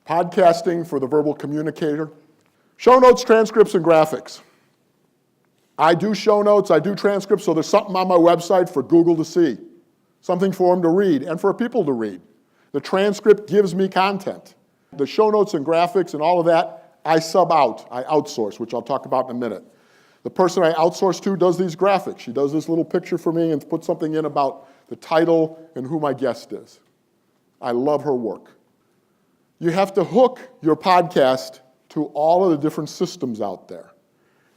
Podcasting for the verbal communicator. Show notes, transcripts, and graphics. I do show notes, I do transcripts, so there's something on my website for Google to see, something for them to read, and for people to read. The transcript gives me content. The show notes and graphics and all of that, I sub out, I outsource, which I'll talk about in a minute. The person I outsource to does these graphics. She does this little picture for me and puts something in about the title and who my guest is. I love her work. You have to hook your podcast to all of the different systems out there.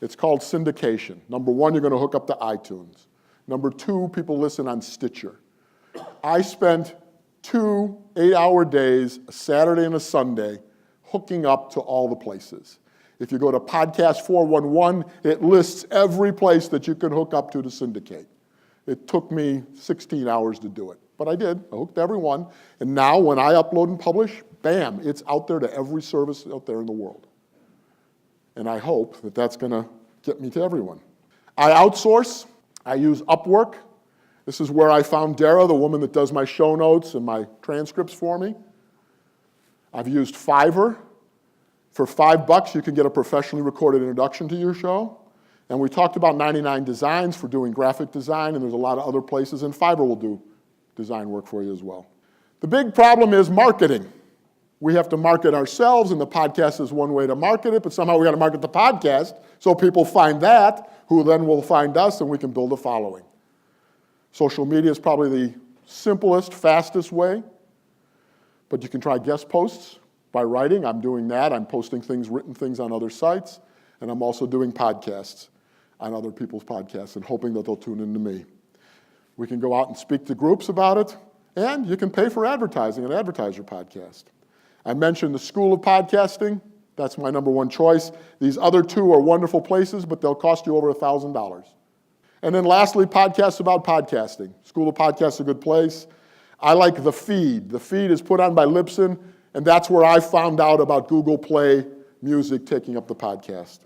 It's called syndication. Number one, you're going to hook up to iTunes. Number two, people listen on Stitcher. I spent 2 8-hour days, a Saturday and a Sunday, hooking up to all the places. If you go to Podcast 411, it lists every place that you can hook up to syndicate. It took me 16 hours to do it, but I did. I hooked every one, and now when I upload and publish, bam, it's out there to every service out there in the world. And I hope that that's going to get me to everyone. I outsource. I use Upwork. This is where I found Dara, the woman that does my show notes and my transcripts for me. I've used Fiverr. For $5, you can get a professionally recorded introduction to your show. And we talked about 99 Designs for doing graphic design, and there's a lot of other places, and Fiverr will do design work for you as well. The big problem is marketing. We have to market ourselves, and the podcast is one way to market it, but somehow we got to market the podcast so people find that, who then will find us, and we can build a following. Social media is probably the simplest, fastest way, but you can try guest posts by writing. I'm doing that. I'm posting things, written things on other sites, and I'm also doing podcasts on other people's podcasts and hoping that they'll tune into me. We can go out and speak to groups about it, and you can pay for advertising and advertise your podcast. I mentioned the School of Podcasting. That's my number one choice. These other two are wonderful places, but they'll cost you over $1,000. And then lastly, podcasts about podcasting. School of Podcasts is a good place. I like The Feed. The Feed is put on by Libsyn, and that's where I found out about Google Play Music taking up the podcast.